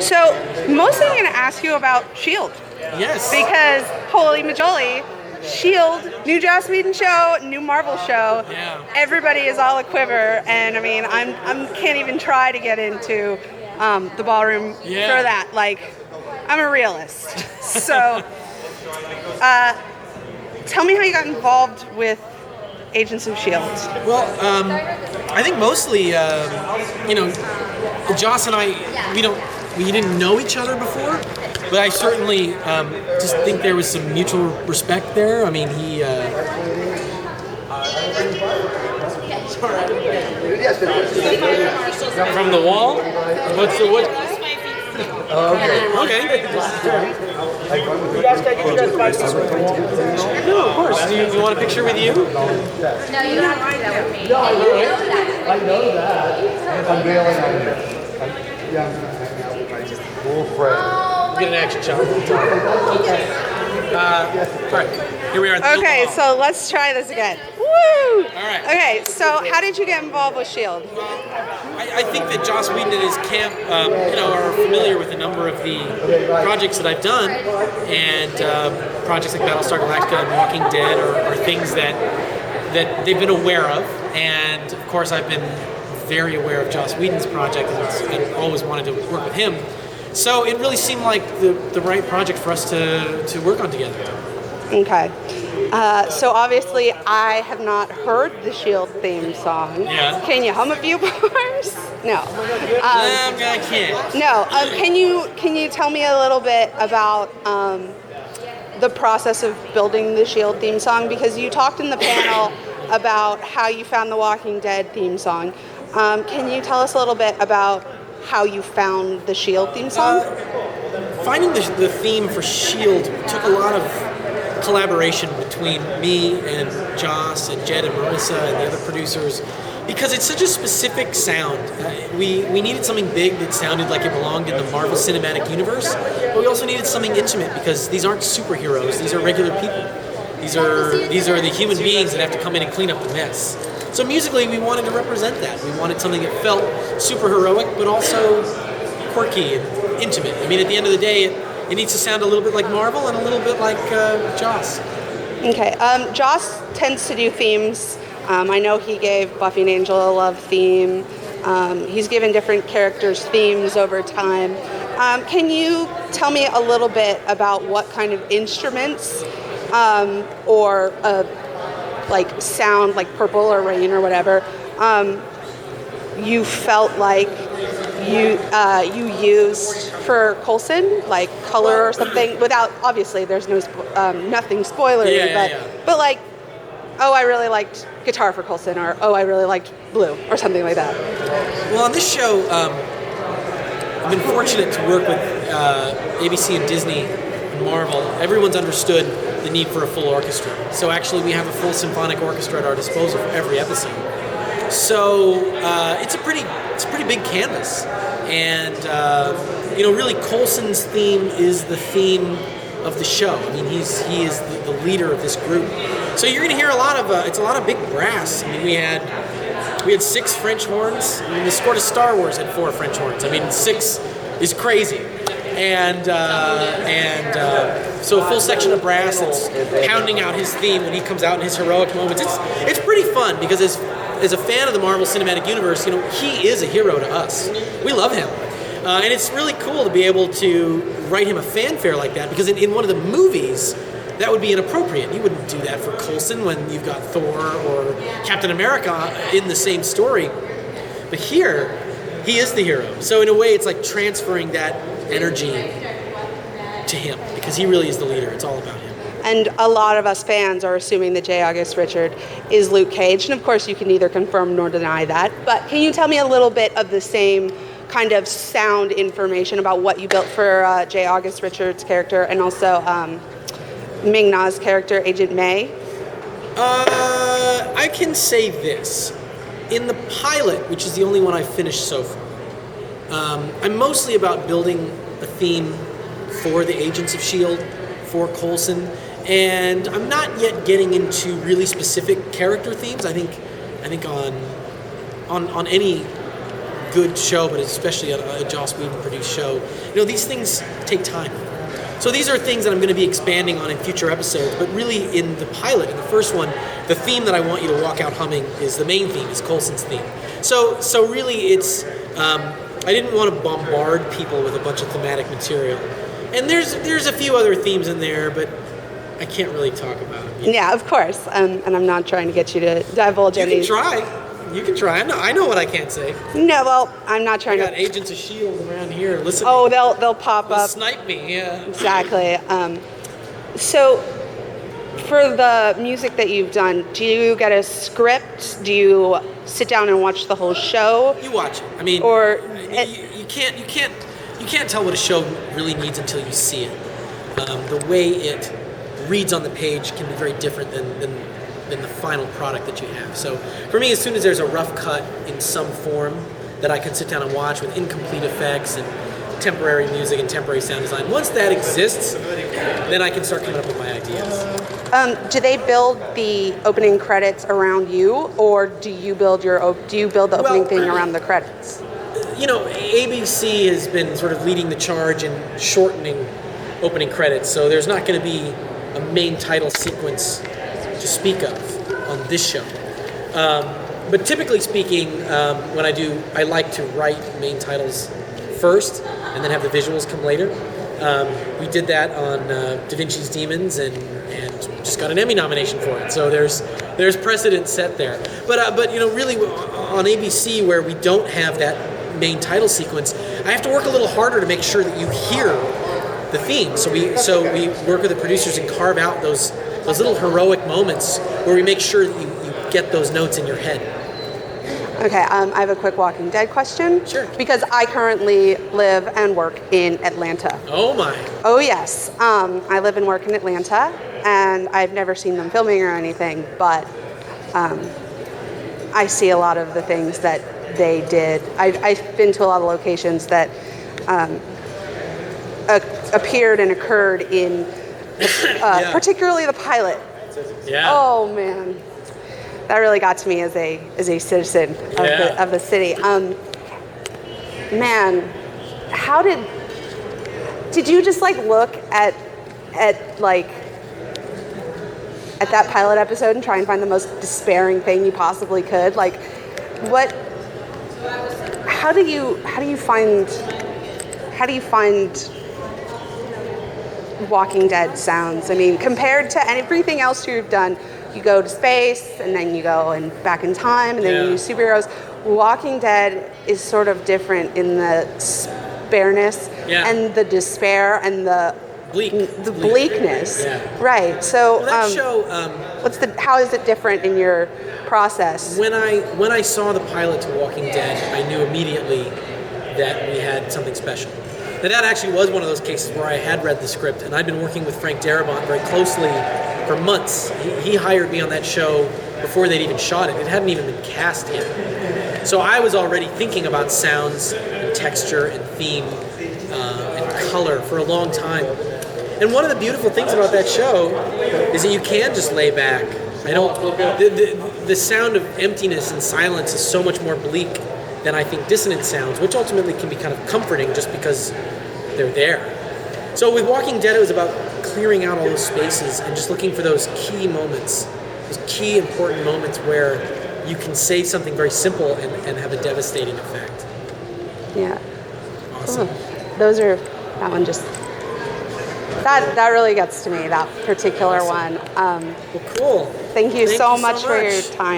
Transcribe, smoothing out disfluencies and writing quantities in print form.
So, mostly I'm going to ask you about S.H.I.E.L.D. Yes. Because, holy majoli, S.H.I.E.L.D., new Joss Whedon show, new Marvel show. Yeah. Everybody is all a quiver, and I mean, I'm can't even try to get into the ballroom for that. Like, I'm a realist. So, tell me how you got involved with Agents of S.H.I.E.L.D. Well, I think mostly, Joss and I, we didn't know each other before, but I certainly just think there was some mutual respect there. I mean, he. From the wall? What's the what? Okay. You guys can get you guys 5 seats with the wall. No, of course. Do you want a picture with you? No, you don't have to do that with me. No, I know that. I know that. I'm bailing on it. Yeah, I'm going to hang out with my cool friend. Get an action shot. All right, here we are. Okay, so let's try this again. Woo! All right. Okay, so how did you get involved with S.H.I.E.L.D.? I think that Joss Whedon and his camp, are familiar with a number of the projects that I've done, and projects like Battlestar Galactica and Walking Dead are things that they've been aware of, and of course I've been very aware of Joss Whedon's project and always wanted to work with him. So it really seemed like the right project for us to work on together. Okay. So obviously I have not heard the S.H.I.E.L.D. theme song. Yeah. Can you hum a few bars? No. I can't. No. Can you tell me a little bit about the process of building the S.H.I.E.L.D. theme song? Because you talked in the panel about how you found the Walking Dead theme song. Can you tell us a little bit about how you found the S.H.I.E.L.D. theme song? Finding the theme for S.H.I.E.L.D. took a lot of collaboration between me and Joss and Jed and Marissa and the other producers, because it's such a specific sound. We needed something big that sounded like it belonged in the Marvel Cinematic Universe, but we also needed something intimate because these aren't superheroes, these are regular people. These are the human beings that have to come in and clean up the mess. So musically, we wanted to represent that. We wanted something that felt super heroic, but also quirky and intimate. I mean, at the end of the day, it needs to sound a little bit like Marvel and a little bit like Joss. Okay. Joss tends to do themes. I know he gave Buffy and Angel a Love theme. He's given different characters themes over time. Can you tell me a little bit about what kind of instruments or like sound, like Purple or Rain or whatever, you felt like you used for Coulson, like color or something? Without, obviously, there's no nothing spoilery, but like, oh, I really liked guitar for Coulson, or oh, I really liked blue, or something like that. Well, on this show, I've been fortunate to work with ABC and Disney and Marvel. Everyone's understood the need for a full orchestra. So actually, we have a full symphonic orchestra at our disposal for every episode. So it's a pretty big canvas, and really Coulson's theme is the theme of the show. I mean, he is the leader of this group. So you're going to hear a lot of it's a lot of big brass. I mean, we had 6 French horns. I mean, the score to Star Wars had 4 French horns. I mean, 6 is crazy. And so a full section of brass that's pounding out his theme when he comes out in his heroic moments. It's pretty fun because as a fan of the Marvel Cinematic Universe, he is a hero to us. We love him. And it's really cool to be able to write him a fanfare like that, because in one of the movies, that would be inappropriate. You wouldn't do that for Coulson when you've got Thor or Captain America in the same story. But here, he is the hero. So in a way, it's like transferring that energy to him, because he really is the leader. It's all about him. And a lot of us fans are assuming that J. August Richard is Luke Cage. And of course, you can neither confirm nor deny that. But can you tell me a little bit of the same kind of sound information about what you built for J. August Richard's character, and also Ming-Na's character, Agent May? I can say this. In the pilot, which is the only one I've finished so far, I'm mostly about building a theme for the Agents of S.H.I.E.L.D., for Coulson, and I'm not yet getting into really specific character themes. I think on any good show, but especially a Joss Whedon produced show, these things take time. So these are things that I'm going to be expanding on in future episodes, but really in the pilot, in the first one, the theme that I want you to walk out humming is the main theme, is Coulson's theme. So really it's, I didn't want to bombard people with a bunch of thematic material. And there's a few other themes in there, but I can't really talk about them. Yeah, of course. And I'm not trying to get you to divulge any. You can try. I know what I can't say. No, well, I'm not trying I to. got agents of S.H.I.E.L.D. around here. Listen. Oh, they'll pop They'll up. snipe me. Yeah. Exactly. So, for the music that you've done, do you get a script? Do you sit down and watch the whole show? You watch it. I mean, or you can't tell what a show really needs until you see it. The way it reads on the page can be very different than the final product that you have. So for me, as soon as there's a rough cut in some form that I can sit down and watch with incomplete effects and temporary music and temporary sound design, once that exists, then I can start coming up with my ideas. Do they build the opening credits around you, or do you build the opening thing around the credits? ABC has been sort of leading the charge in shortening opening credits, so there's not going to be a main title sequence to speak of on this show. But typically speaking, when I like to write main titles first and then have the visuals come later. We did that on Da Vinci's Demons and just got an Emmy nomination for it. So there's precedent set there. But really on ABC, where we don't have that main title sequence, I have to work a little harder to make sure that you hear the theme. So we work with the producers and carve out those little heroic moments where we make sure that you get those notes in your head. Okay, I have a quick Walking Dead question. Sure. Because I currently live and work in Atlanta. Oh my. Oh yes, I live and work in Atlanta, and I've never seen them filming or anything, but I see a lot of the things that they did. I've been to a lot of locations that appeared and occurred in, particularly the pilot. Yeah. Oh man, that really got to me as a citizen of the city. Man, how did you just look at that pilot episode and try and find the most despairing thing you possibly could? How do you find Walking Dead sounds? I mean, compared to everything else you've done, you go to space and then you go and back in time and then you use superheroes. Walking Dead is sort of different in the spareness and the despair and the bleakness. Yeah. Right. So that show, how is it different in your process? When I saw the pilot to Walking Dead, I knew immediately that we had something special. Now, that actually was one of those cases where I had read the script, and I'd been working with Frank Darabont very closely for months. He hired me on that show before they'd even shot it. It hadn't even been cast yet. So I was already thinking about sounds and texture and theme and color for a long time. And one of the beautiful things about that show is that you can just lay back. The sound of emptiness and silence is so much more bleak than I think dissonant sounds, which ultimately can be kind of comforting just because they're there. So with Walking Dead, it was about clearing out all those spaces and just looking for those key moments, those key important moments where you can say something very simple and have a devastating effect. Yeah. Awesome. That really gets to me, that particular one. Well, cool. Thank you so so much for your much. time.